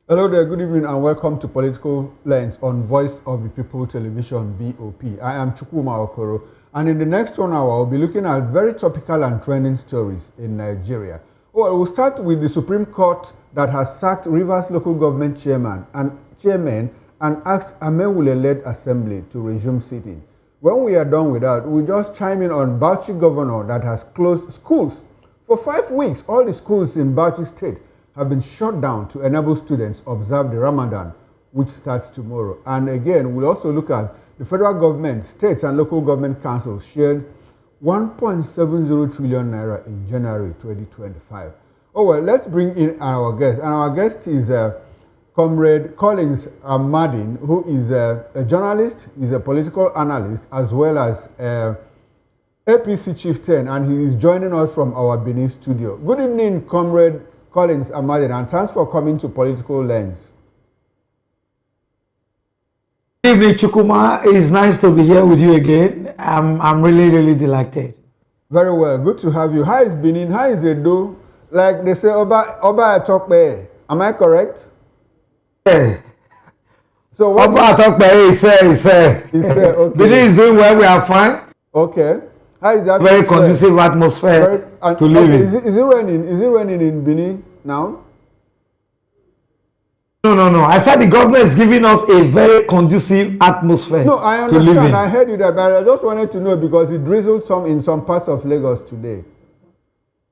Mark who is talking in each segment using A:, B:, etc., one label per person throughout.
A: Hello there, good evening, and welcome to Political Lens on Voice of the People Television, VOP. I am Chukwuma Okoro, and in the next 1 hour, I'll be looking at very topical and trending stories in Nigeria. Well, we'll start with the Supreme Court that has sacked Rivers Local Government Chairman and asked Amaehuwle-Led Assembly to resume sitting. When we are done with that, we'll just chime in on Bauchi Governor that has closed schools. For 5 weeks, all the schools in Bauchi State have been shut down to enable students observe the Ramadan, which starts tomorrow. And again, we'll also look at the federal government, states and local government councils shared 1.70 trillion naira in January 2025. Oh well, let's bring in our guest. And our guest is Comrade Collins Amadin, who is a journalist, he's a political analyst, as well as APC chieftain, and he is joining us from our Benin studio. Good evening, Comrade Collins Amadin, and thanks for coming to Political Lens.
B: Good evening, Chukuma. It's nice to be here with you again. I'm really delighted.
A: Very well, good to have you. How is Benin? How is Edo? Like they say, Oba Atokpe. Am I correct?
B: Yeah.
A: So what?
B: Oba Atokpe, he said.
A: Okay.
B: Benin is doing well. We are fine.
A: Okay. How is that?
B: Very conducive atmosphere to live in.
A: Is it raining? Is it raining in Benin now?
B: No. I said the government is giving us a very conducive atmosphere.
A: No, I understand. I heard you that, but I just wanted to know because it drizzled in some parts of Lagos today.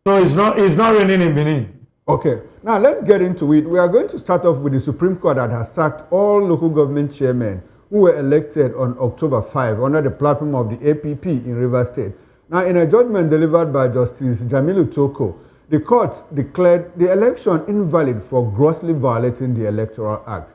B: No, it's not raining in Benin.
A: Okay. Now let's get into it. We are going to start off with the Supreme Court that has sacked all local government chairmen who were elected on October 5 under the platform of the APP in Rivers State. Now, in a judgment delivered by Justice Jamilu Toko, the court declared the election invalid for grossly violating the Electoral Act.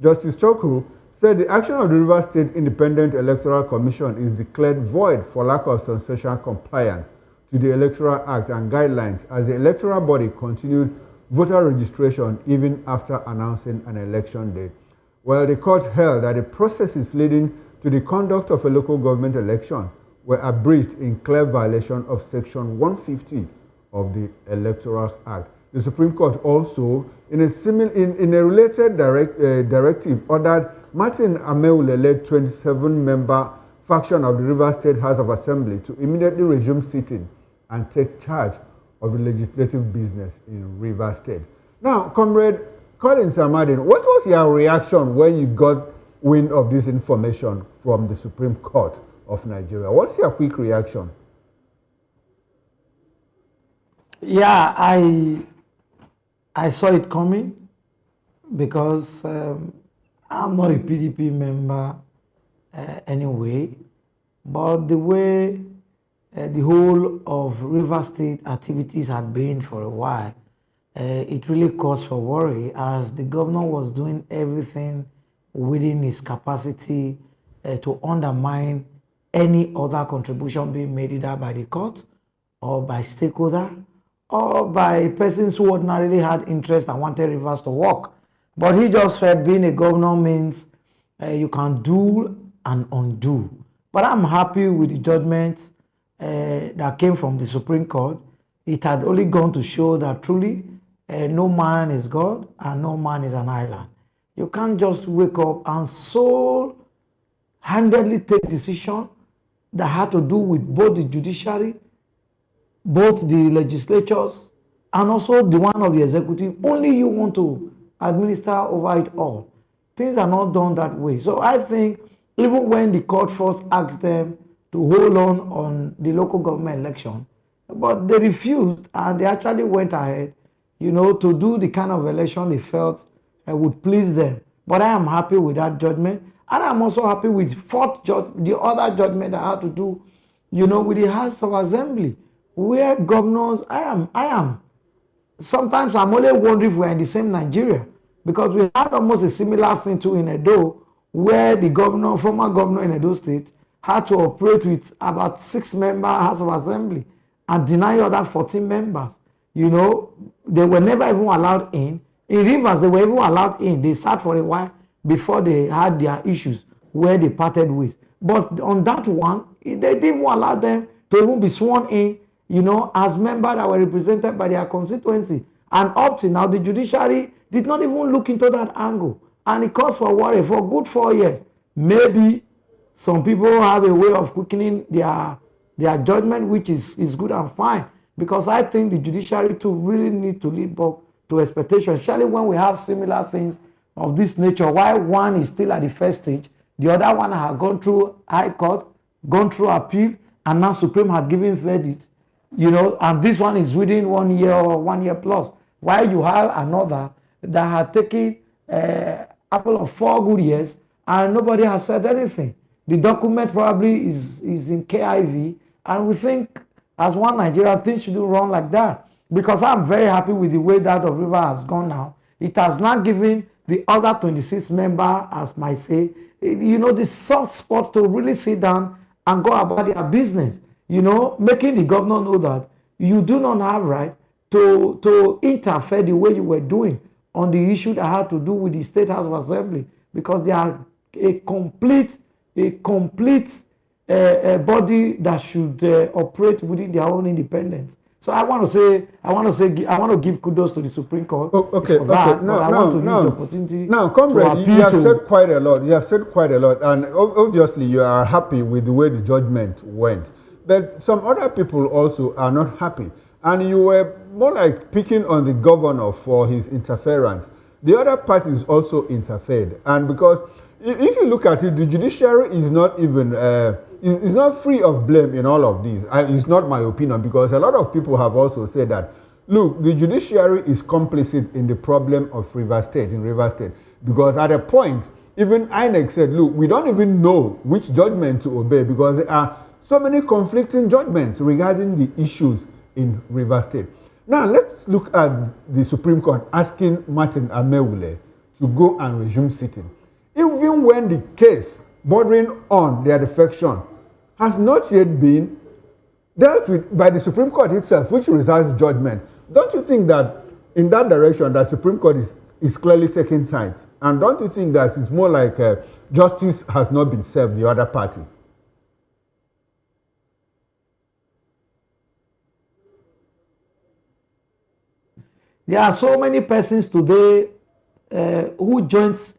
A: Justice Toko said the action of the Rivers State Independent Electoral Commission is declared void for lack of substantial compliance to the Electoral Act and guidelines as the electoral body continued voter registration even after announcing an election date. Well, the court held that the processes leading to the conduct of a local government election were abridged in clear violation of Section 150 of the Electoral Act. The Supreme Court also, in a related directive, ordered Martin Amaehuwle-Led 27-member faction of the Rivers State House of Assembly to immediately resume sitting and take charge of the legislative business in Rivers State. Now, Comrade Collins Amadin, what was your reaction when you got wind of this information from the Supreme Court of Nigeria? What's your quick reaction?
B: Yeah, I saw it coming because I'm not a PDP member anyway, but the way the whole of River State activities had been for a while, it really caused for worry as the governor was doing everything within his capacity to undermine any other contribution being made either by the court or by stakeholder or by persons who ordinarily had interest and wanted Rivers to work. But he just felt being a governor means you can do and undo. But I'm happy with the judgment that came from the Supreme Court. It had only gone to show that truly no man is God and no man is an island. You can't just wake up and so handedly take decisions that had to do with both the judiciary, both the legislatures, and also the one of the executive. Only you want to administer over it all. Things are not done that way. So I think even when the court first asked them to hold on the local government election, but they refused and they actually went ahead, to do the kind of election they felt would please them. But I am happy with that judgment. And I'm also happy with the other judgment that had to do, with the House of Assembly, where governors, I am. Sometimes I'm only wondering if we're in the same Nigeria, because we had almost a similar thing too in Edo, where the former governor in Edo State, had to operate with about 6-member House of Assembly and deny other 14 members. They were never even allowed in. In Rivers, they were even allowed in. They sat for a while before they had their issues where they parted with. But on that one, they didn't even allow them to even be sworn in, as members that were represented by their constituency. And up to now, the judiciary did not even look into that angle. And it calls for worry for good 4 years. Maybe some people have a way of quickening their judgment, which is good and fine. Because I think the judiciary too really need to live up to expectations, especially when we have similar things of this nature. While one is still at the first stage, the other one has gone through High Court, gone through appeal, and now Supreme had given verdict. And this one is within 1 year or 1 year plus. While you have another that had taken apple of 4 good years and nobody has said anything. The document probably is in KIV, and we think as one Nigerian things should run like that. Because I'm very happy with the way that of River has gone now. It has not given the other 26 members, as might say, the soft spot to really sit down and go about their business. Making the governor know that you do not have right to interfere the way you were doing on the issue that had to do with the State House of Assembly, because they are a complete body that should operate within their own independence. So I want to give kudos to the Supreme Court.
A: Okay. Now, comrade, you have said quite a lot. And obviously you are happy with the way the judgment went. But some other people also are not happy. And you were more like picking on the governor for his interference. The other parties also interfered. And because if you look at it, the judiciary is not even is not free of blame in all of these. It's not my opinion, because a lot of people have also said that, look, the judiciary is complicit in the problem of Rivers State, because at a point, even INEC said, look, we don't even know which judgment to obey, because there are so many conflicting judgments regarding the issues in Rivers State. Now, let's look at the Supreme Court asking Martin Amaehuwle to go and resume sitting. Even when the case bordering on their defection has not yet been dealt with by the Supreme Court itself, which reserves judgment. Don't you think that in that direction that Supreme Court is clearly taking sides? And don't you think that it's more like justice has not been served the other party?
B: There are so many persons today who joins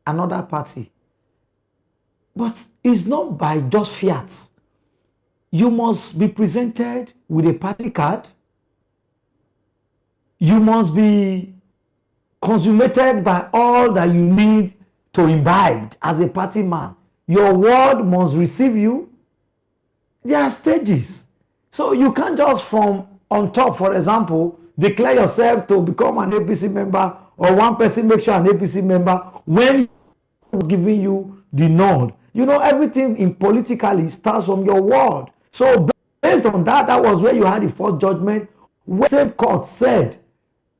B: another party. But it's not by just fiat. You must be presented with a party card. You must be consummated by all that you need to imbibe as a party man. Your word must receive you. There are stages. So you can't just from on top, for example, declare yourself to become an APC member, or one person make sure an APC member when giving you the nod. Everything in politically starts from your word. So based on that was where you had the first judgment, where the same court said,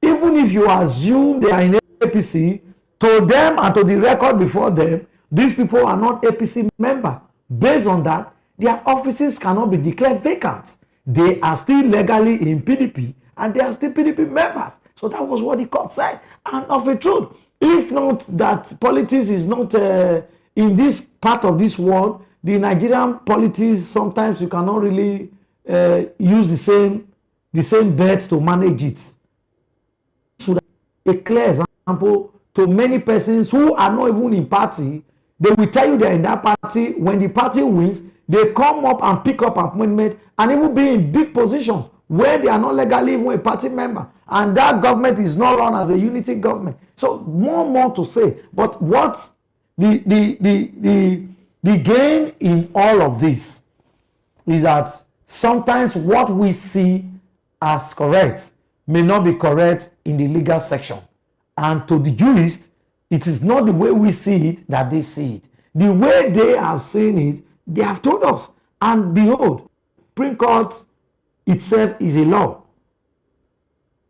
B: even if you assume they are in APC, to them and to the record before them, these people are not APC member. Based on that, their offices cannot be declared vacant. They are still legally in PDP, and they are still PDP members. So that was what the court said. And of a truth, if not that politics is not in this part of this world, the Nigerian politics, sometimes you cannot really use the same bets to manage it. So a clear example to many persons who are not even in party, they will tell you they're in that party. When the party wins, they come up and pick up appointment and even be in big positions where they are not legally even a party member. And that government is not run as a unity government. So more to say. But what the gain in all of this is that sometimes what we see as correct may not be correct in the legal section. And to the jurist, it is not the way we see it that they see it. The way they have seen it, they have told us. And behold, Supreme Court itself is a law.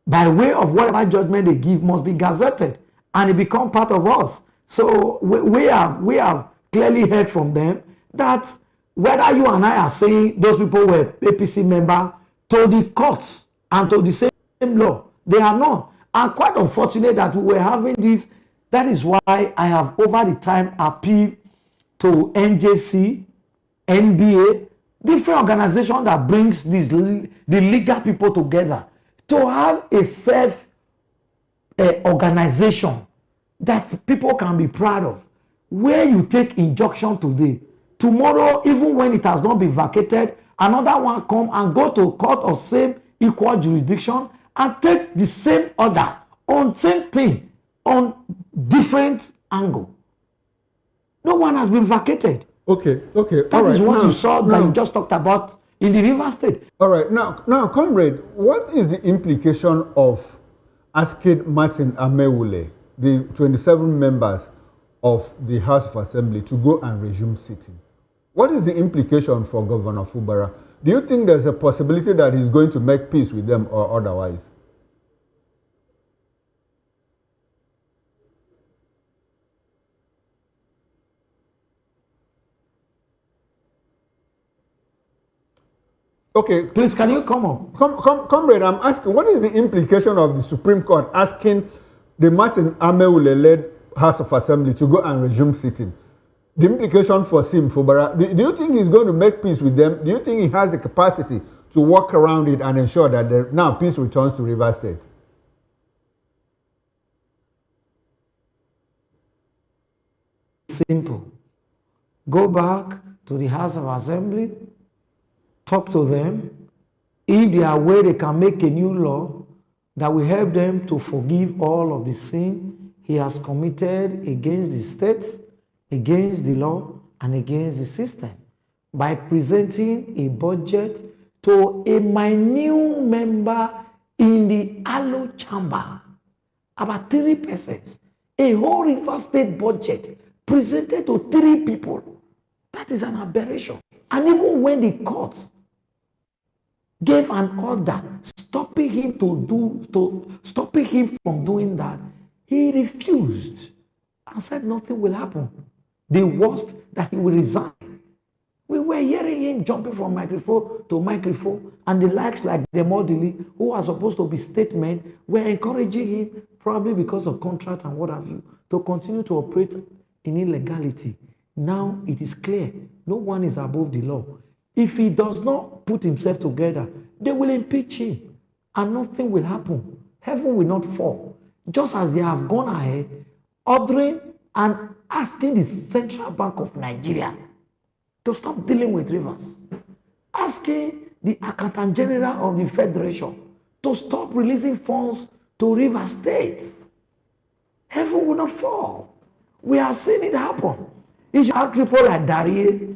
B: By way of whatever judgment they give must be gazetted, and it become part of us. So we have clearly heard from them that whether you and I are saying those people were APC member, to the courts and to the same law, they are not. And quite unfortunate that we were having this. That is why I have over the time appealed to NJC, NBA, different organizations that brings the legal people together to have a organization that people can be proud of, where you take injunction today, tomorrow, even when it has not been vacated, another one come and go to court of same equal jurisdiction and take the same order on same thing on different angle. No one has been vacated.
A: Okay.
B: That is what you saw that you just talked about in the River State.
A: All right. Now, comrade, what is the implication of asking Martin Amaehuwle-Led, the 27 members of the House of Assembly, to go and resume sitting? What is the implication for Governor Fubara? Do you think there's a possibility that he's going to make peace with them or otherwise? Okay.
B: Please, can you come on?
A: Comrade, I'm asking, what is the implication of the Supreme Court asking the Martin Amaehuwle-Led House of Assembly to go and resume sitting? The implication for Sim Fubara, do you think he's going to make peace with them? Do you think he has the capacity to work around it and ensure that now peace returns to River State?
B: Simple. Go back to the House of Assembly, talk to them. If they are aware they can make a new law that will help them to forgive all of the sin he has committed against the state, against the law, and against the system, by presenting a budget to a minute member in the Alo chamber, about 3 persons, a whole River State budget presented to 3 people. That is an aberration. And even when the courts gave an order stopping him from doing that, he refused and said nothing will happen. The worst, that he will resign. We were hearing him jumping from microphone to microphone, and the likes like Demodili, who are supposed to be statesmen, were encouraging him, probably because of contract and what have you, to continue to operate in illegality. Now it is clear, no one is above the law. If he does not put himself together, they will impeach him and nothing will happen. Heaven will not fall. Just as they have gone ahead, ordering and asking the Central Bank of Nigeria to stop dealing with rivers. Asking the Accountant General of the Federation to stop releasing funds to river states. Heaven will not fall. We have seen it happen. If you have people like Darie,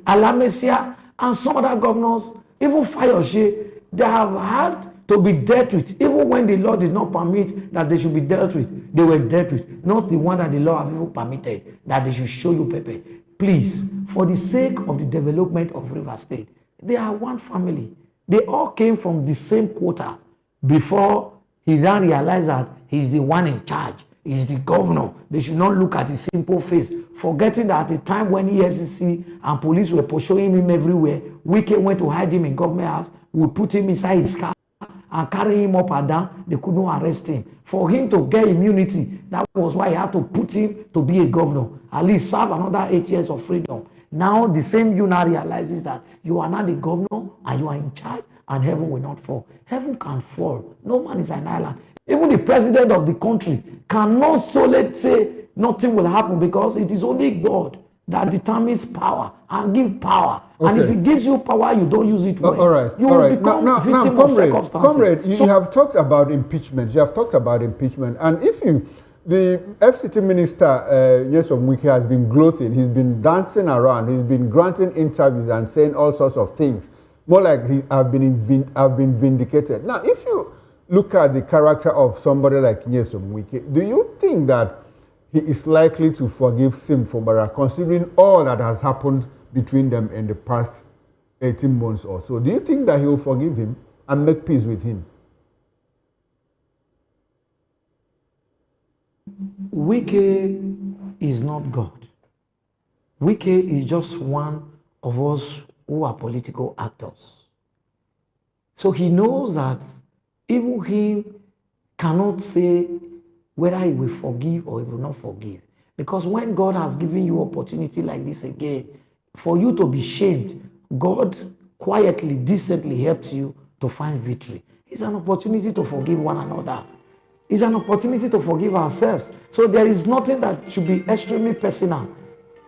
B: Alamesia, and some other governors, even Fayoshe, they have had to be dealt with. Even when the law did not permit that they should be dealt with, they were dealt with. Not the one that the law have even permitted, that they should show you Pepe. Please, for the sake of the development of River State, they are one family. They all came from the same quota before he then realized that he's the one in charge. He's the governor. They should not look at his simple face, forgetting that at the time when EFCC and police were pursuing him everywhere, Wike went to hide him in government house, we put him inside his car and carry him up and down. They could not arrest him. For him to get immunity, that was why he had to put him to be a governor, at least serve another 8 years of freedom. Now the same you now realizes that you are not the governor and you are in charge, and heaven will not fall. Heaven can fall. No man is an island. Even the president of the country cannot solely say nothing will happen, because it is only God that determines power and give power. Okay. And if he gives you power, you don't use it well.
A: All right.
B: You will become victim of circumstances.
A: Comrade, you have talked about impeachment. And if the FCT minister, Nyesom Wike, has been gloating, he's been dancing around, he's been granting interviews and saying all sorts of things. More like I've been vindicated. Now, if you look at the character of somebody like Nyesom Wike, do you think that he is likely to forgive Sim Fubara, considering all that has happened between them in the past 18 months or so? Do you think that he will forgive him and make peace with him?
B: Wike is not God. Wike is just one of us who are political actors. So he knows that even he cannot say whether he will forgive or he will not forgive. Because when God has given you opportunity like this again, for you to be shamed, God quietly, decently helps you to find victory. It's an opportunity to forgive one another. It's an opportunity to forgive ourselves. So there is nothing that should be extremely personal.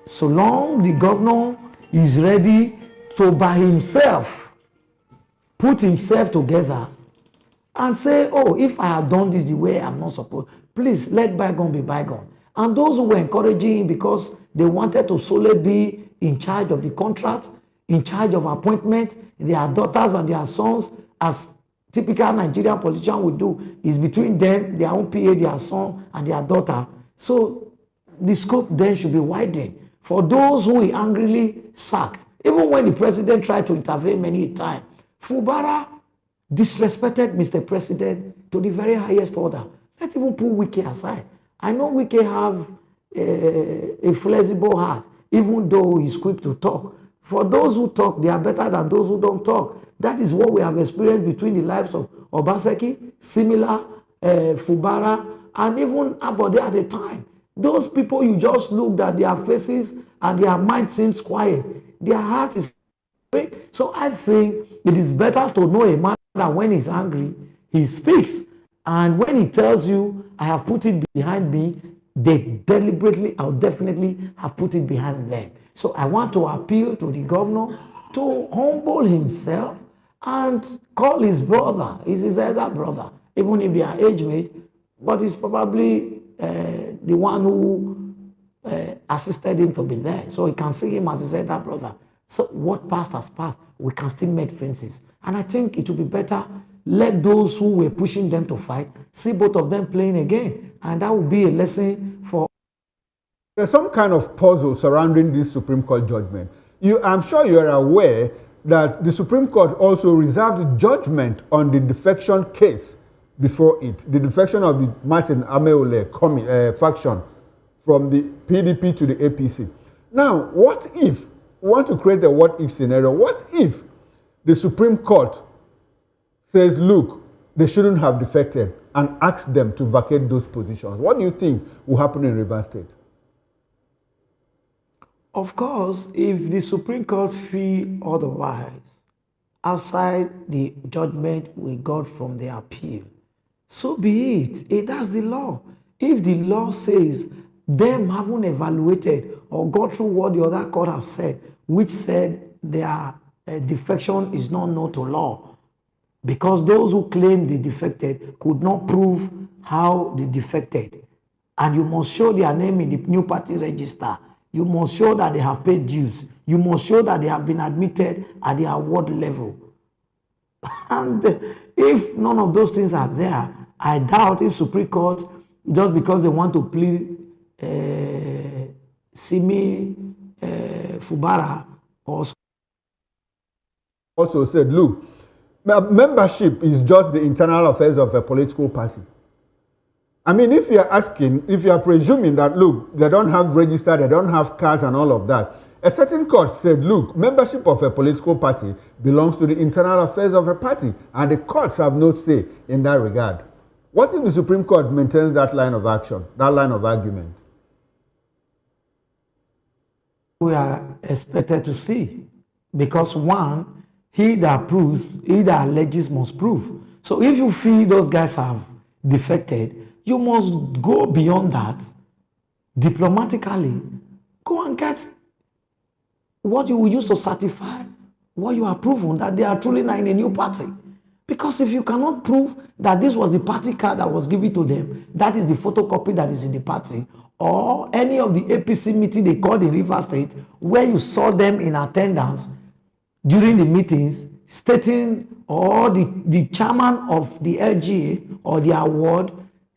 B: So long the governor is ready to by himself put himself together and say, oh, if I have done this the way I'm not supposed, please let bygone be bygone. And those who were encouraging him because they wanted to solely be in charge of the contract, in charge of appointment, their daughters and their sons, as typical Nigerian politician would do, is between them, their own PA, their son, and their daughter. So the scope then should be widened for those who he angrily sacked. Even when the president tried to intervene many times, Fubara disrespected Mr. President to the very highest order. Let's even put Wike aside. I know Wike have a flexible heart, even though he's quick to talk. For those who talk, they are better than those who don't talk. That is what we have experienced between the lives of Obaseki, Similar, Fubara, and even Abode at the time. Those people, you just look at their faces and their mind seems quiet. Their heart is quick. So I think it is better to know a man that when he's angry, he speaks. And when he tells you, I have put it behind me, they deliberately or definitely have put it behind them. So I want to appeal to the governor to humble himself and call his brother. He's his elder brother, even if they are age mate, but he's probably the one who assisted him to be there. So he can see him as his elder brother. So what passed has passed. We can still make fences. And I think it would be better, let those who were pushing them to fight, see both of them playing again. And that would be a lesson for...
A: There's some kind of puzzle surrounding this Supreme Court judgment. I'm sure you are aware that the Supreme Court also reserved judgment on the defection case before it, the defection of the Martin Amaehuwle-Led faction from the PDP to the APC. Now, what if, we want to create a what-if scenario, what if the Supreme Court says, look, they shouldn't have defected and ask them to vacate those positions? What do you think will happen in Rivers State?
B: Of course, if the Supreme Court feel otherwise, outside the judgment we got from the appeal, so be it. That's the law. If the law says them haven't evaluated or got through what the other court have said, which said their defection is not known to law, because those who claim they defected could not prove how they defected, and you must show their name in the new party register. You must show that they have paid dues. You must show that they have been admitted at the award level. And if none of those things are there, I doubt if Supreme Court, just because they want to plead Simi Fubara,
A: also said, look, membership is just the internal affairs of a political party. I mean, if you are asking, if you are presuming that, look, they don't have register, they don't have cards and all of that, a certain court said, look, membership of a political party belongs to the internal affairs of a party, and the courts have no say in that regard. What if the Supreme Court maintains that line of action, that line of argument?
B: We are expected to see, because one, he that proves, he that alleges must prove. So if you feel those guys have defected, you must go beyond that, diplomatically, go and get what you will use to certify what you have proven that they are truly not in a new party. Because if you cannot prove that this was the party card that was given to them, that is the photocopy that is in the party, or any of the APC meeting they called in Rivers State, where you saw them in attendance during the meetings, stating, or the chairman of the LGA or the award.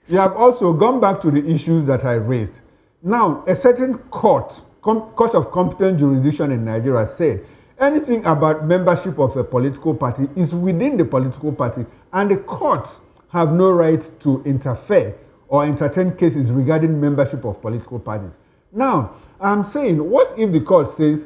A: You have also gone back to the issues that I raised. Now, a certain court of competent jurisdiction in Nigeria said anything about membership of a political party is within the political party, and the courts have no right to interfere or entertain cases regarding membership of political parties. Now, I'm saying, what if the court says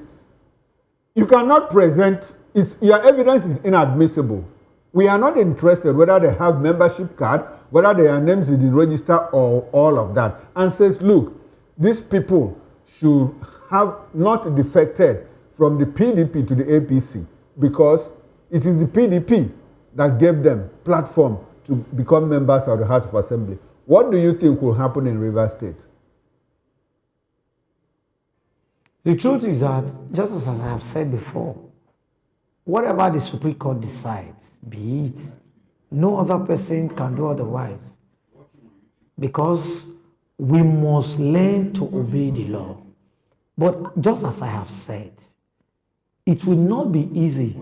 A: you cannot present, your evidence is inadmissible? We are not interested whether they have membership card, whether their names in the register, or all of that, and says, look, these people should have not defected from the PDP to the APC, because it is the PDP that gave them platform to become members of the House of Assembly. What do you think will happen in Rivers State?
B: The truth is that, just as I have said before, whatever the Supreme Court decides, be it, no other person can do otherwise. Because we must learn to obey the law. But just as I have said, it will not be easy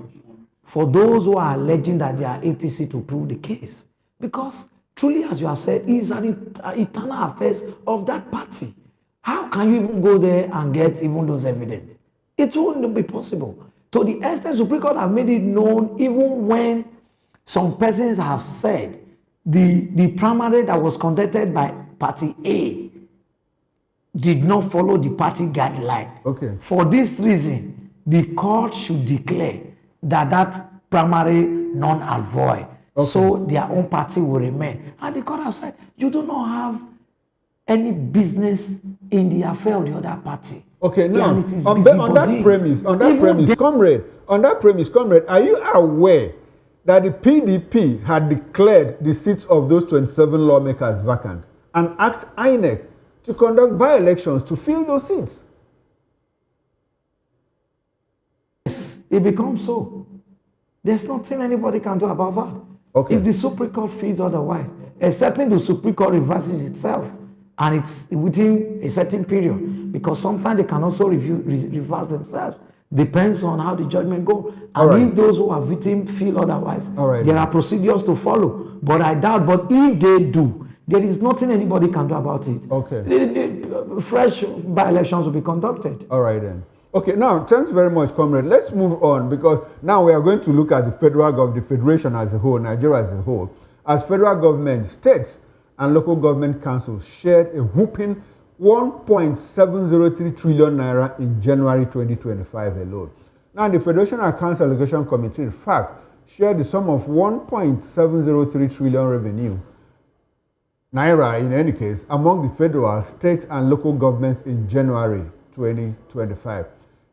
B: for those who are alleging that they are APC to prove the case. Because truly, as you have said, it is an eternal affairs of that party. How can you even go there and get even those evidence? It won't be possible. To the extent Supreme Court have made it known, even when some persons have said the primary that was conducted by Party A did not follow the party guideline.
A: Okay.
B: For this reason, the court should declare that primary null and void. Okay. So their own party will remain. And the court has said, you do not have any business in the affair of the other party.
A: Okay, now on that premise, comrade, are you aware that the PDP had declared the seats of those 27 lawmakers vacant and asked INEC to conduct by-elections to fill those seats?
B: Yes, it becomes so. There's nothing anybody can do about that.
A: Okay.
B: If the Supreme Court feels otherwise, excepting the Supreme Court reverses itself, and it's within a certain period, because sometimes they can also reverse themselves. Depends on how the judgment goes. And if those who are victims feel otherwise, there are procedures to follow. But I doubt, but if they do, there is nothing anybody can do about it.
A: Okay.
B: Fresh by-elections will be conducted.
A: All right then. Okay, now, thanks very much, comrade. Let's move on, because now we are going to look at the federal government, the federation as a whole, Nigeria as a whole. As federal government, states and local government councils shared a whooping 1.703 trillion naira in January 2025 alone. Now, the Federation Accounts Allocation Committee, FAC, shared the sum of 1.703 trillion revenue, naira in any case, among the federal, states, and local governments in January 2025.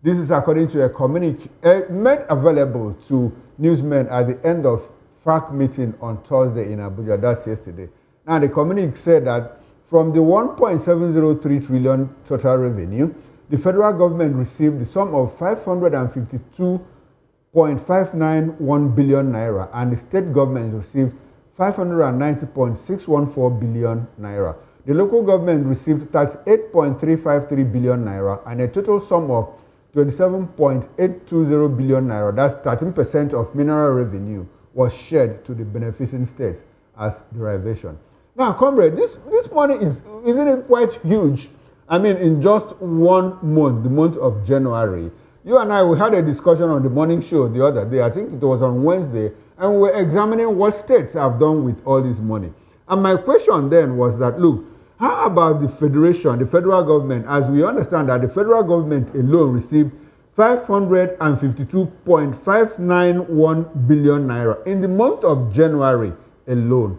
A: This is according to a communique made available to newsmen at the end of FAC meeting on Thursday in Abuja, that's yesterday. Now, the communique said that from the 1.703 trillion total revenue, the federal government received the sum of 552.591 billion naira, and the state government received 590.614 billion naira. The local government received 38.353 billion naira, and a total sum of 27.820 billion naira, that's 13% of mineral revenue, was shared to the beneficiary states as derivation. Now, comrade, this money isn't it quite huge? I mean, in just 1 month, the month of January, you and I, we had a discussion on the morning show the other day, I think it was on Wednesday, and we were examining what states have done with all this money. And my question then was that, look, how about the federation, the federal government, as we understand that the federal government alone received 552.591 billion naira in the month of January alone.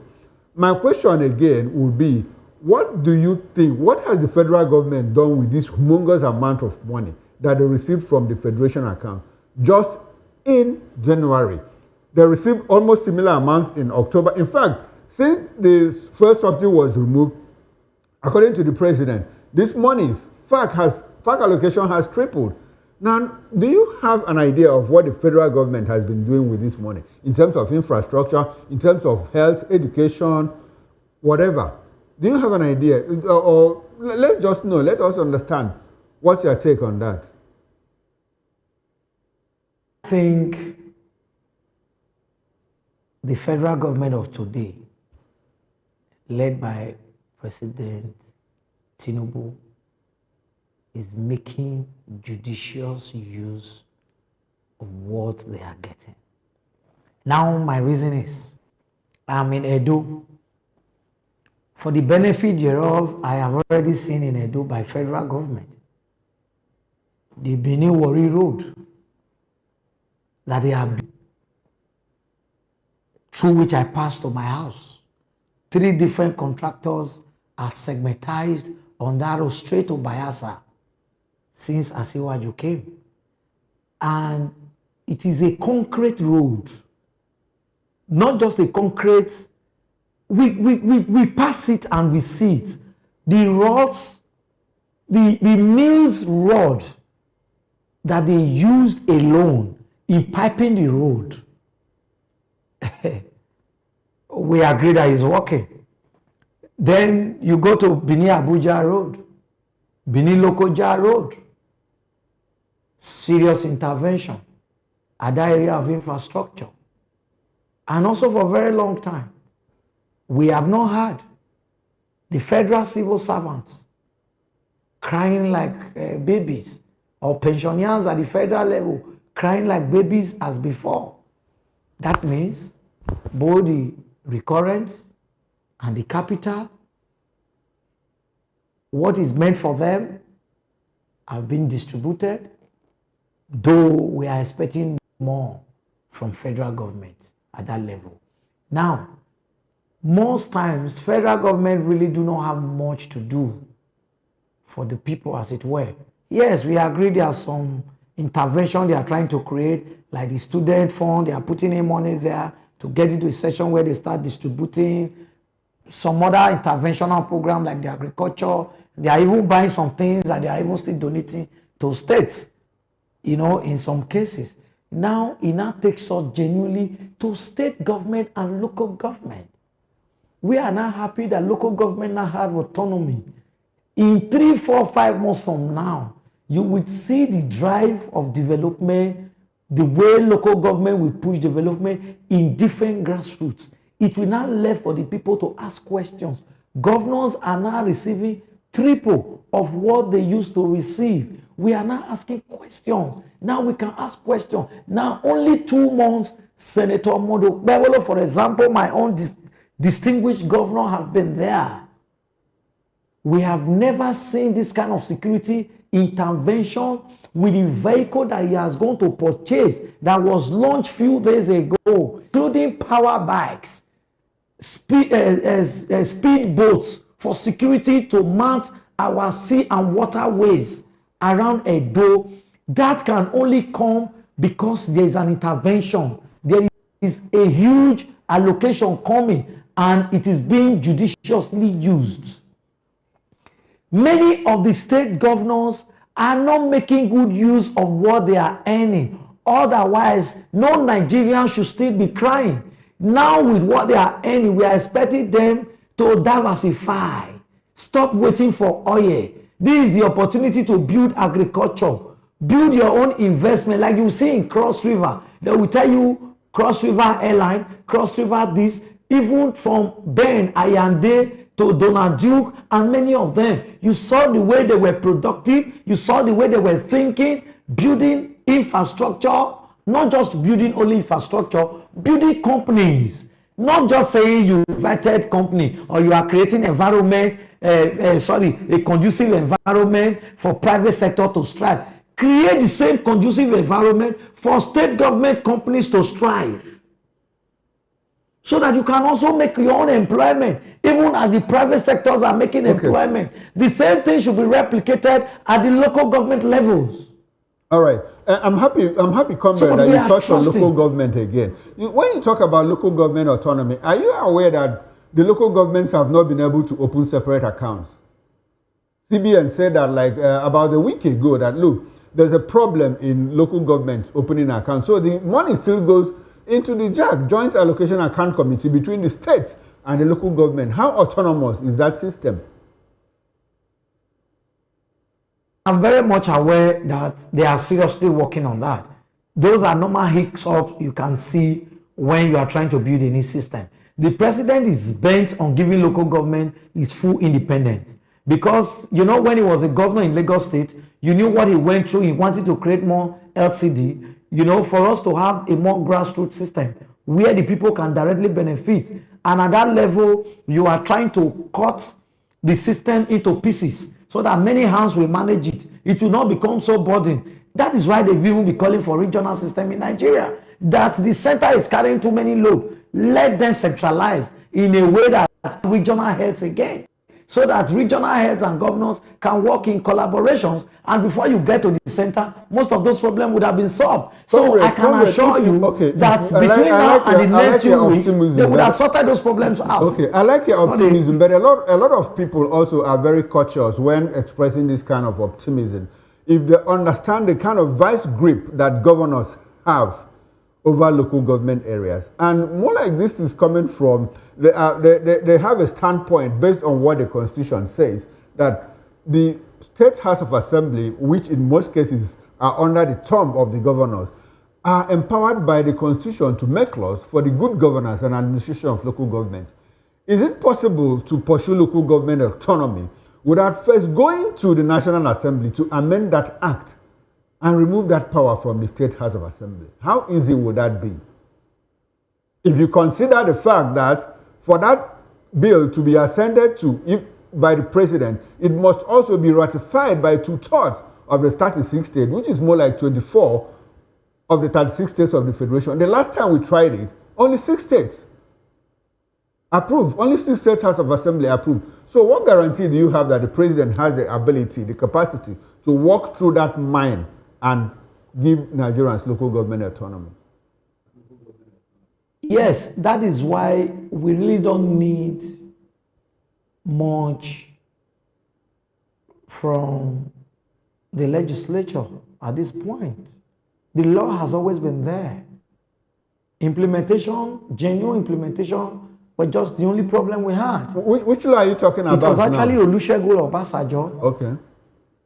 A: My question again would be, what do you think, what has the federal government done with this humongous amount of money that they received from the federation account just in January? They received almost similar amounts in October. In fact, since the first subsidy was removed, according to the president, this money's FAC allocation has tripled. Now, do you have an idea of what the federal government has been doing with this money in terms of infrastructure, in terms of health, education, whatever? Do you have an idea? Or let's just know, let us understand. What's your take on that?
B: I think the federal government of today, led by President Tinubu, is making judicious use of what they are getting. Now, my reason is, I'm in Edo. For the benefit thereof, I have already seen in Edo by federal government, the Benin Warri Road, that they have been, through which I passed to my house. 3 different contractors are segmentized on that road straight to Bayelsa since Amaehuwle-Led came. And it is a concrete road not just a concrete, we pass it and we see it. The rods, the mills rod that they used alone in piping the road, we agree that it's working. Then you go to Bini Abuja Road, Bini Lokoja Road, serious intervention at that area of infrastructure. And also for a very long time, we have not had the federal civil servants crying like babies, or pensioners at the federal level crying like babies as before. That means both the recurrence and the capital, what is meant for them, have been distributed, though we are expecting more from federal government at that level. Now, most times, federal government really do not have much to do for the people, as it were. Yes, we agree there are some intervention they are trying to create, like the student fund, they are putting in money there to get into a session where they start distributing some other interventional program like the agriculture. They are even buying some things that they are even still donating to states, you know, in some cases. Now, it now takes us genuinely to state government and local government. We are now happy that local government now have autonomy. In 3, 4, 5 months from now, you will see the drive of development, the way local government will push development in different grassroots. It will now left for the people to ask questions. Governors are now receiving triple of what they used to receive. We are now asking questions. Now we can ask questions. Now only 2 months, Senator Modo Bebolo, for example, my own distinguished governor, have been there. We have never seen this kind of security intervention with the vehicle that he has gone to purchase that was launched few days ago, including power bikes, speed boats for security to mount our sea and waterways around Edo. That can only come because there is an intervention. There is a huge allocation coming and it is being judiciously used. Many of the state governors are not making good use of what they are earning. Otherwise, no Nigerian should still be crying. Now with what they are earning, we are expecting them to diversify. Stop waiting for oil. This is the opportunity to build agriculture. Build your own investment. Like you see in Cross River, they will tell you Cross River Airline, Cross River this, even from Ben Ayande to Donald Duke and many of them. You saw the way they were productive. You saw the way they were thinking, building infrastructure, not just building only infrastructure, building companies. Not just saying you invited company or you are creating environment, a conducive environment for private sector to strive. Create the same conducive environment for state government companies to strive. So that you can also make your own employment, even as the private sectors are making employment. The same thing should be replicated at the local government levels.
A: All right. I'm happy, comrade, that you touched on local government again. When you talk about local government autonomy, are you aware that the local governments have not been able to open separate accounts? CBN said that about a week ago that, look, there's a problem in local governments opening accounts. So the money still goes into the JAC, Joint Allocation Account Committee, between the states and the local government. How autonomous is that system?
B: I'm very much aware that they are seriously working on that. Those are normal hiccups you can see when you are trying to build a new system. The president is bent on giving local government its full independence. Because, you know, when he was a governor in Lagos State, you knew what he went through. He wanted to create more LCD, you know, for us to have a more grassroots system where the people can directly benefit. And at that level, you are trying to cut the system into pieces so that many hands will manage it. It will not become so burdened. That is why they will be calling for regional system in Nigeria. That the center is carrying too many load. Let them centralize in a way that regional heads again. so that regional heads and governors can work in collaborations, and before you get to the center, most of those problems would have been solved. So I can assure you that between now and the next few weeks, they would have sorted those problems out.
A: Okay, I like your optimism, but a lot of people also are very cautious when expressing this kind of optimism. If they understand the kind of vice grip that governors have over local government areas, and more like this is coming from, they have a standpoint based on what the Constitution says, that the State House of Assembly, which in most cases are under the thumb of the governors, are empowered by the Constitution to make laws for the good governance and administration of local governments. Is it possible to pursue local government autonomy without first going to the National Assembly to amend that act and remove that power from the State House of Assembly? How easy would that be? If you consider the fact that for that bill to be assented to by the President, it must also be ratified by 2/3 of the 36 states, which is more like 24 of the 36 states of the Federation. The last time we tried it, only 6 states approved. Only 6 State House of Assembly approved. So what guarantee do you have that the President has the ability, the capacity to walk through that mine and give Nigerians local government autonomy?
B: Yes, that is why we really don't need much from the legislature at this point. The law has always been there. Implementation, genuine implementation, was just the only problem we had.
A: Which law are you talking about?
B: It was actually
A: now?
B: Olusegun Obasanjo.
A: Okay.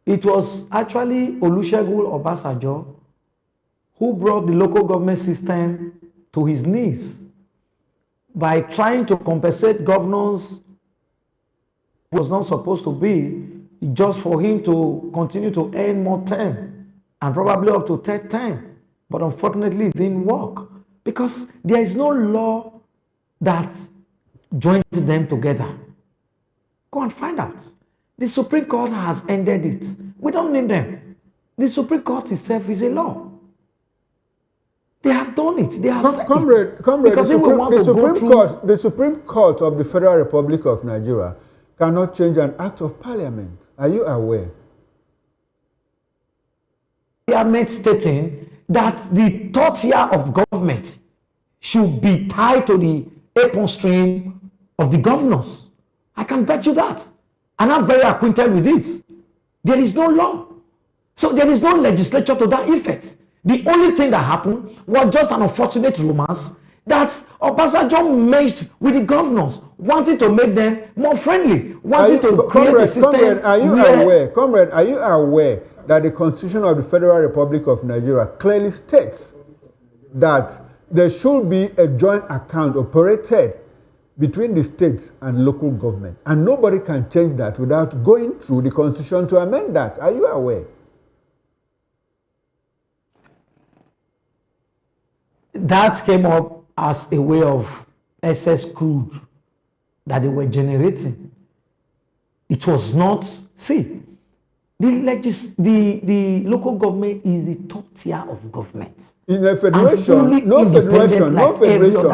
B: It was actually Olusegun Obasanjo who brought the local government system to his knees by trying to compensate governors who was not supposed to be, just for him to continue to earn more term and probably up to third term. But unfortunately, it didn't work because there is no law that joins them together. Go and find out. The Supreme Court has ended it. We don't need them. The Supreme Court itself is a law. They have done it. They have said
A: Comrade,
B: because
A: the Supreme Court of the Federal Republic of Nigeria cannot change an act of parliament. Are you aware?
B: Parliament stating that the third tier of government should be tied to the apron string of the governors. I can bet you that. And I'm very acquainted with this. There is no law. So there is no legislature to that effect. The only thing that happened was just an unfortunate rumors that Obasanjo merged with the governors, wanting to make them more friendly, wanting to create a system.
A: Comrade, are you aware that the Constitution of the Federal Republic of Nigeria clearly states that there should be a joint account operated between the states and local government, and nobody can change that without going through the Constitution to amend that? Are you aware?
B: That came up as a way of excess crude that they were generating. It was not, see, the local government is the top tier of government.
A: In a federation, no federation.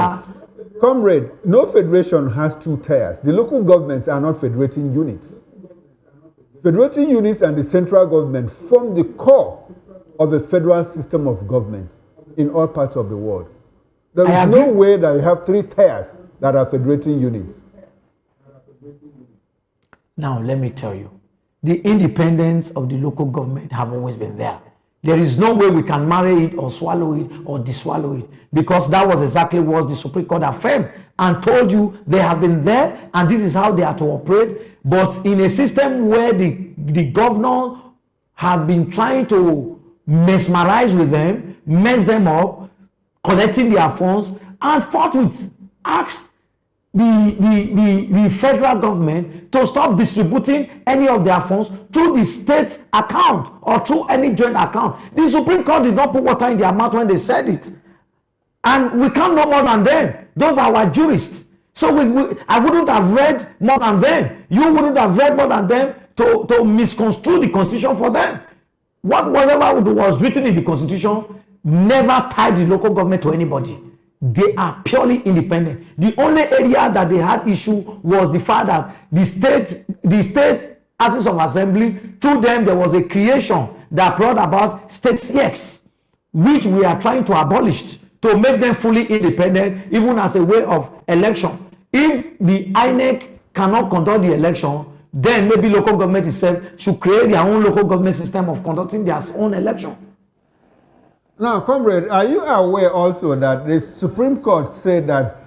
A: Comrade, no federation has 2 tiers. The local governments are not federating units. Federating units and the central government form the core of the federal system of government in all parts of the world. There is no way that you have 3 tiers that are federating units.
B: Now, let me tell you, the independence of the local government have always been there. There is no way we can marry it or swallow it or diswallow it, because that was exactly what the Supreme Court affirmed and told you they have been there and this is how they are to operate. But in a system where the governor have been trying to mesmerize with them, mess them up, collecting their funds, and forthwith asked the federal government to stop distributing any of their funds through the state account or through any joint account. The Supreme Court did not put water in their mouth when they said it. And we can't know more than them. Those are our jurists. So I wouldn't have read more than them. You wouldn't have read more than them to misconstrue the Constitution for them. Whatever was written in the Constitution never tied the local government to anybody. They are purely independent. The only area that they had issue was the fact that the state Houses of Assembly, through them there was a creation that brought about state CX, which we are trying to abolish to make them fully independent, even as a way of election. If the INEC cannot conduct the election, then maybe local government itself should create their own local government system of conducting their own election.
A: Now, comrade, are you aware also that the Supreme Court said that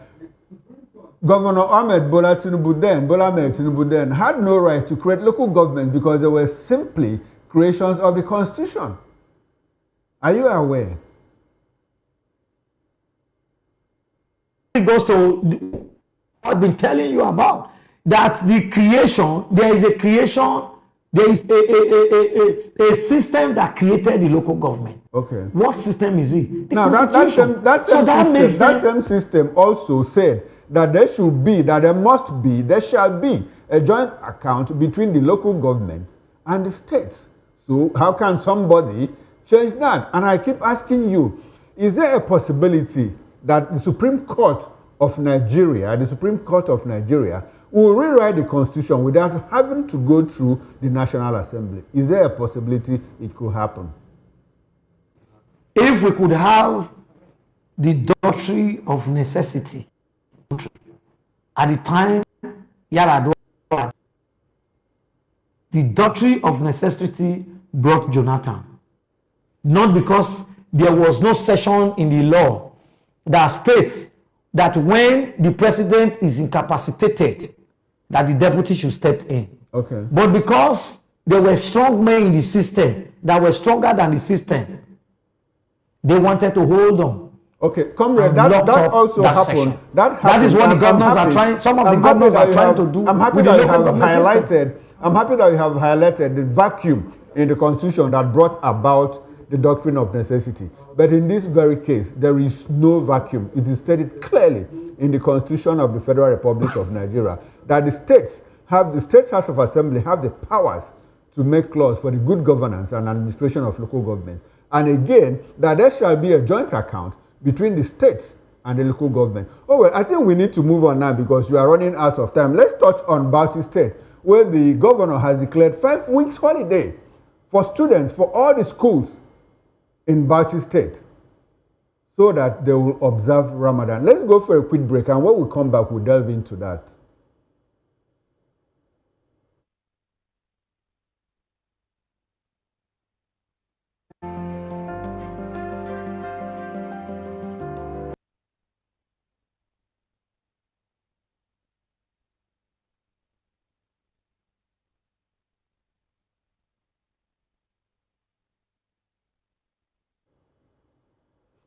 A: Governor Bola Ahmed Tinubu then, had no right to create local governments because they were simply creations of the Constitution? Are you aware?
B: It goes to what I've been telling you about, that the creation, there is a creation, there is a system that created the local government.
A: Okay.
B: What system is it?
A: Now that same system also said that there should be, that there must be, there shall be a joint account between the local government and the states. So how can somebody change that? And I keep asking you, is there a possibility that the Supreme Court of Nigeria will rewrite the Constitution without having to go through the National Assembly? Is there a possibility it could happen?
B: If we could have the doctrine of necessity at the time Yaradua, the doctrine of necessity brought Jonathan, not because there was no section in the law that states that when the president is incapacitated, that the deputy should step in.
A: Okay.
B: But because there were strong men in the system that were stronger than the system, they wanted to hold on.
A: Okay, comrade, that also happened.
B: That is what the governors are trying. Some of the governors are trying to do.
A: I'm happy that you have highlighted. I'm happy that you have highlighted the vacuum in the Constitution that brought about the doctrine of necessity. But in this very case, there is no vacuum. It is stated clearly in the Constitution of the Federal Republic of Nigeria that the States House of Assembly have the powers to make laws for the good governance and administration of local government. And again, that there shall be a joint account between the states and the local government. Oh, well, I think we need to move on now because we are running out of time. Let's touch on Bauchi State, where the governor has declared 5 weeks holiday for students, for all the schools in Bauchi State, so that they will observe Ramadan. Let's go for a quick break, and when we come back, we'll delve into that.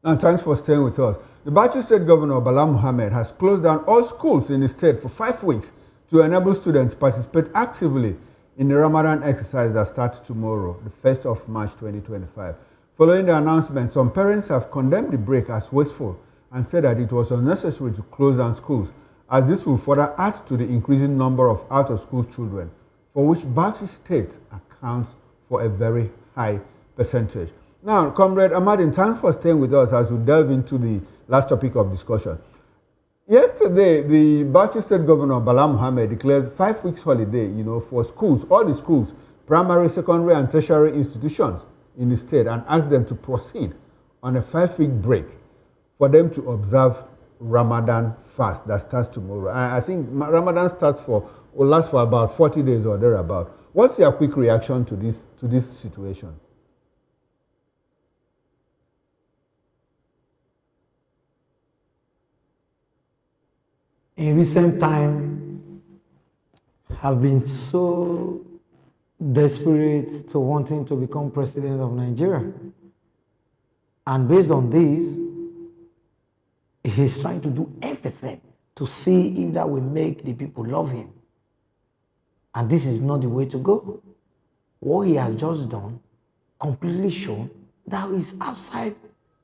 A: And thanks for staying with us. The Bauchi State Governor Bala Mohammed has closed down all schools in the state for 5 weeks to enable students participate actively in the Ramadan exercise that starts tomorrow, the 1st of March 2025. Following the announcement, some parents have condemned the break as wasteful and said that it was unnecessary to close down schools, as this will further add to the increasing number of out-of-school children, for which Bauchi State accounts for a very high percentage. Now, Comrade Amadin, thanks for staying with us as we delve into the last topic of discussion. Yesterday, the Bauchi State Governor Bala Mohammed declared 5 weeks holiday, for schools, all the schools, primary, secondary, and tertiary institutions in the state, and asked them to proceed on a 5-week break for them to observe Ramadan fast that starts tomorrow. I think Ramadan will last for about 40 days or thereabout. What's your quick reaction to this situation?
B: In recent time, have been so desperate to wanting to become president of Nigeria. And based on this, he's trying to do everything to see if that will make the people love him. And this is not the way to go. What he has just done completely shown that is outside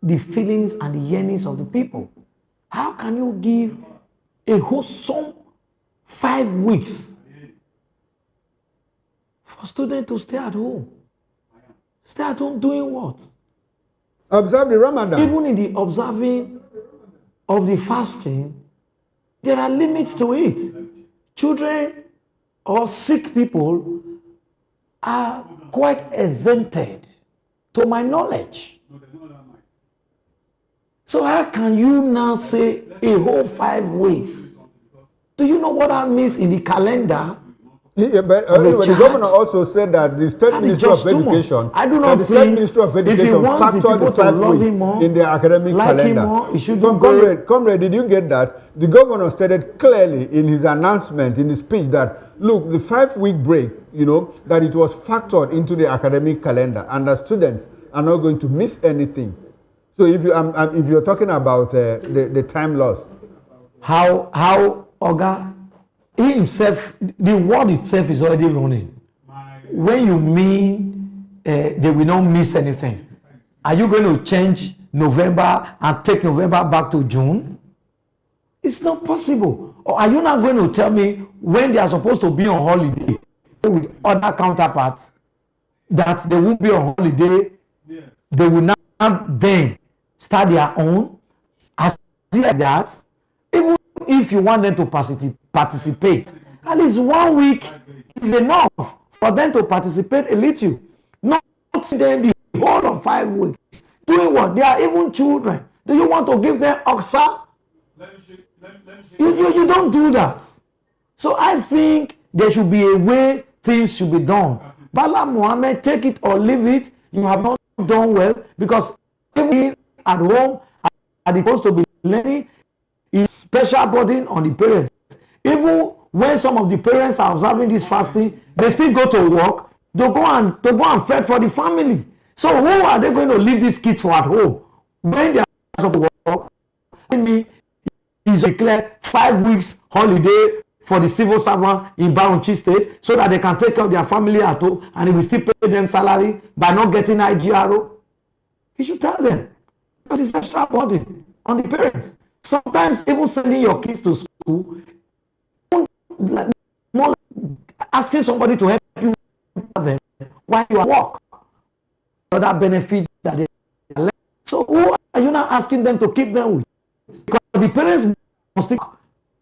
B: the feelings and the yearnings of the people. How can you give a wholesome 5 weeks for students to stay at home? Stay at home doing what?
A: Observe the Ramadan.
B: Even in the observing of the fasting, there are limits to it. Children or sick people are quite exempted, to my knowledge. So how can you now say a whole 5 weeks? Do you know what that means in the calendar?
A: Yeah, but the governor also said that the State Ministry of Education, the State Ministry of Education factored the 5 weeks in their academic calendar. Comrade, did you get that? The governor stated clearly in his announcement, in his speech, that look, the 5-week break, that it was factored into the academic calendar, and that students are not going to miss anything. So if you're talking about the time loss,
B: how Oga? He himself, the word itself is already running. When you mean they will not miss anything, are you going to change November and take November back to June? It's not possible. Or are you not going to tell me when they are supposed to be on holiday with other counterparts that they won't be on holiday? They will now then start their own. As like that, even if you want them to participate, at least 1 week is enough for them to participate a little. Not them the whole of 5 weeks. Doing what? They are even children. Do you want to give them oxa? You don't do that. So I think there should be a way things should be done. Bala Mohammed, take it or leave it. You have not done well, because even at home, are supposed to be learning, is special burden on the parents. Even when some of the parents are observing this fasting, they still go to work to go and fed for the family. So who are they going to leave these kids for at home when they are supposed to work? Me is declared 5 weeks holiday for the civil servant in Bauchi state, so that they can take care of their family at home, and he will still pay them salary by not getting IGRO. You should tell them, because it's extra burden on the parents. Sometimes even sending your kids to school, more like asking somebody to help you them while you are at work. Other benefit that they are. So who are you now asking them to keep them with? Because the parents must think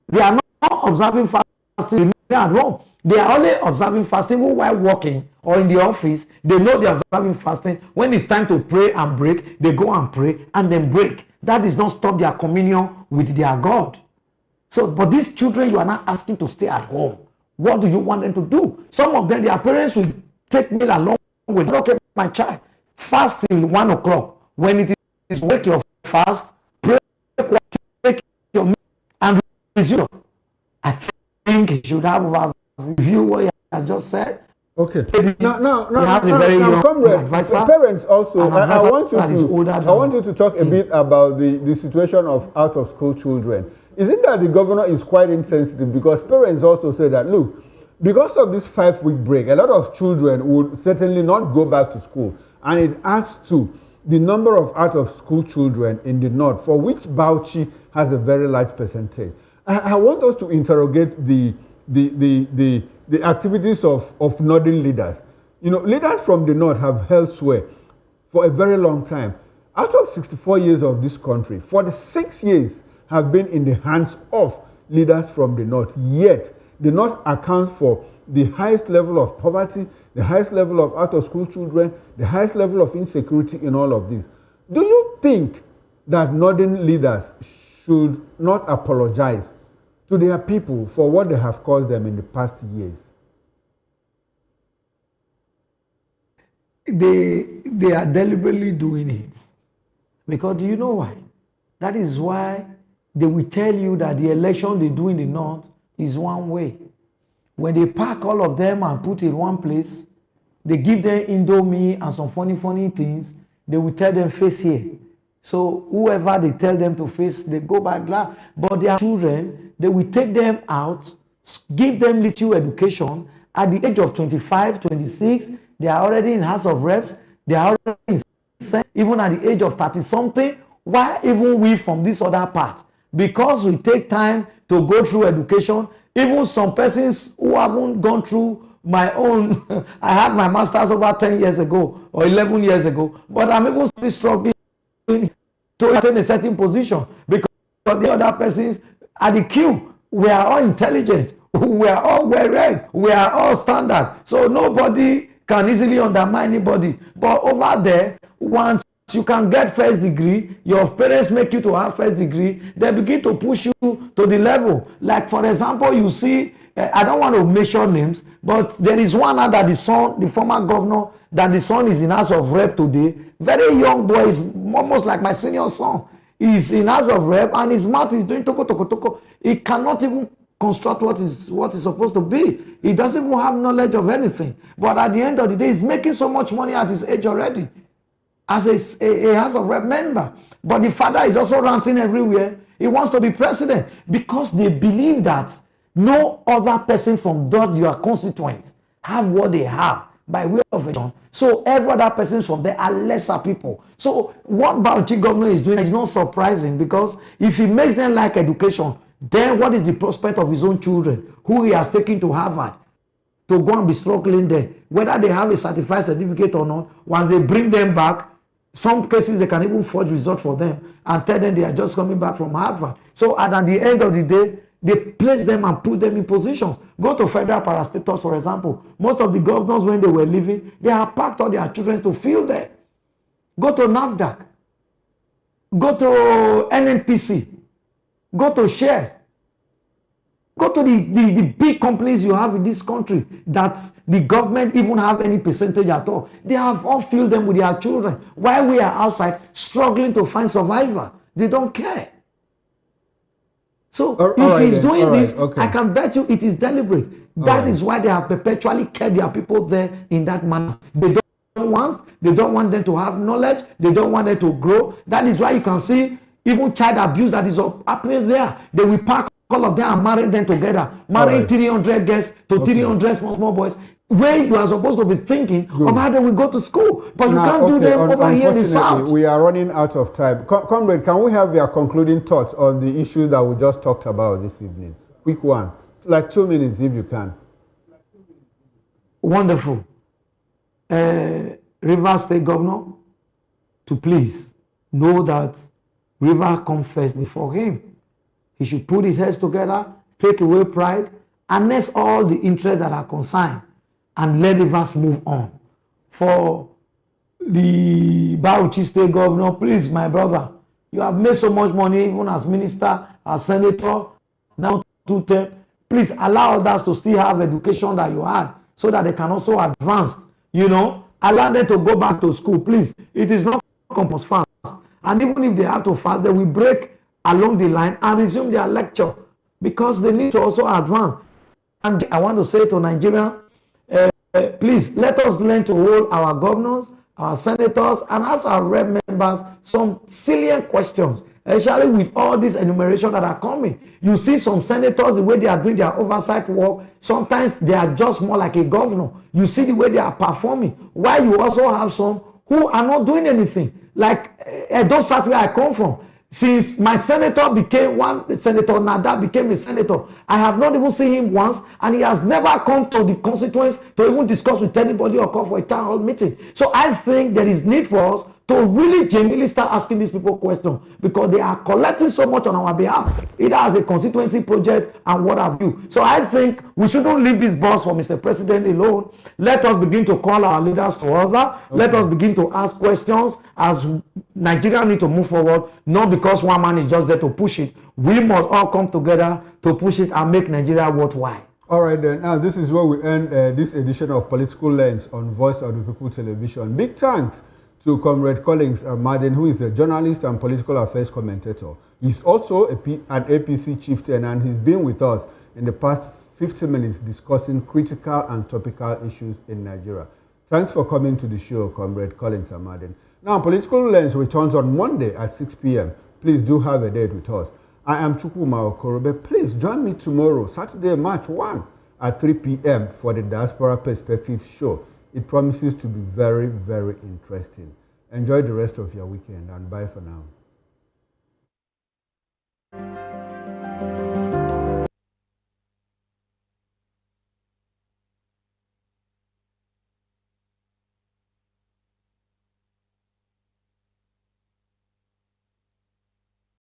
B: they are not observing fasting at home. They are only observing fasting while working or in the office. They know they are observing fasting. When it's time to pray and break, they go and pray and then break. That does not stop their communion with their God. So, but these children you are not asking to stay at home. What do you want them to do? Some of them, their parents will take meal along with them. Okay, my child, fast till 1 o'clock. When it is break your fast, pray, take your meal, and resume. I think you should have a review what he has just said.
A: Okay.
B: Now,
A: comrade, parents also. I want you to talk a bit about the situation of out-of-school children. Is it that the governor is quite insensitive? Because parents also say that, look, because of this 5-week break, a lot of children would certainly not go back to school, and it adds to the number of out-of-school children in the north, for which Bauchi has a very large percentage. I want us to interrogate the activities of northern leaders. Leaders from the north have held sway for a very long time. Out of 64 years of this country, 46 years have been in the hands of leaders from the north. Yet, the north accounts for the highest level of poverty, the highest level of out-of-school children, the highest level of insecurity in all of this. Do you think that northern leaders should not apologize to their people for what they have caused them in the past years?
B: They are deliberately doing it. Because do you know why? That is why they will tell you that the election they do in the north is one way. When they pack all of them and put in one place, they give them Indomie and some funny things, they will tell them face here. So whoever they tell them to face, they go back there. But their children, they will take them out, give them little education. At the age of 25, 26, they are already in House of Reps. They are already in Senate, even at the age of 30-something. Why even we from this other part? Because we take time to go through education. Even some persons who haven't gone through my own, I had my master's over 10 years ago or 11 years ago, but I'm even still struggling to attain a certain position because the other persons at the queue, we are all intelligent, we are all well-read, we are all standard. So nobody can easily undermine anybody. But over there, once you can get first degree, your parents make you to have first degree, they begin to push you to the level. Like for example, you see, I don't want to mention names, but there is one now that the son, the former governor, that the son is in House of Rep today. Very young boy, is almost like my senior son. He's in House of Rep and his mouth is doing toko toko toko. He cannot even construct what is supposed to be. He doesn't even have knowledge of anything. But at the end of the day, he's making so much money at his age already as a House of Rep member. But the father is also ranting everywhere. He wants to be president because they believe that no other person from your constituents have what they have by way of education. So every other person from there are lesser people. So what Bauchi governor is doing is not surprising, because if he makes them like education, then what is the prospect of his own children who he has taken to Harvard to go and be struggling there? Whether they have a certified certificate or not, once they bring them back, some cases they can even forge results for them and tell them they are just coming back from Harvard. So at the end of the day, they place them and put them in positions. Go to federal parastatals, for example. Most of the governors, when they were leaving, they have packed all their children to fill there. Go to NAFDAC. Go to NNPC. Go to Share. Go to the big companies you have in this country that the government even have any percentage at all. They have all filled them with their children. While we are outside struggling to find survivor, they don't care. So if he's doing this, I can bet you it is deliberate. That is why they have perpetually kept their people there in that manner. They don't want them to have knowledge. They don't want them to grow. That is why you can see even child abuse that is happening there. They will pack all of them and marry them together. Marrying 300 girls to 300 small boys. Where you are supposed to be thinking of how they will go to school. But you can't do them over here in the South.
A: We are running out of time. Comrade, can we have your concluding thoughts on the issues that we just talked about this evening? Quick one. Like 2 minutes if you can.
B: Wonderful. Rivers State Governor, to please know that River comes first before him. He should put his heads together, take away pride, harness all the interests that are concerned, and let Rivers move on. For the Bauchi State Governor, please, my brother, you have made so much money, even as minister, as senator, now 2 terms. Please allow others to still have education that you had, so that they can also advance. Allow them to go back to school, please. It is not compulsory fast. And even if they have to fast, they will break along the line and resume their lecture, because they need to also advance. And I want to say to Nigeria, please let us learn to hold our governors, our senators, and ask our rep members some salient questions, especially with all these enumeration that are coming. You see some senators, the way they are doing their oversight work, sometimes they are just more like a governor. You see the way they are performing. While you also have some who are not doing anything. Like those South where I come from. Since my senator became Senator Nada became a senator, I have not even seen him once, and he has never come to the constituents to even discuss with anybody or call for a town hall meeting. So I think there is need for us to really genuinely start asking these people questions, because they are collecting so much on our behalf, either as a constituency project and what have you. So I think we shouldn't leave this boss for Mr. President alone. Let us begin to call our leaders to order. Let us begin to ask questions, as Nigeria need to move forward, not because one man is just there to push it. We must all come together to push it and make Nigeria worthwhile.
A: All right then, now this is where we end this edition of Political Lens on Voice of the People Television. Big thanks to Comrade Collins Martin, who is a journalist and political affairs commentator. He's also an APC chieftain, and he's been with us in the past 50 minutes discussing critical and topical issues in Nigeria. Thanks for coming to the show, Comrade Collins Martin. Now, Political Lens returns on Monday at 6 p.m. Please do have a date with us. I am Chukwuma Okorobe. Please join me tomorrow, Saturday, March 1 at 3 p.m. for the Diaspora Perspective show. It promises to be very, very interesting. Enjoy the rest of your weekend, and bye for now.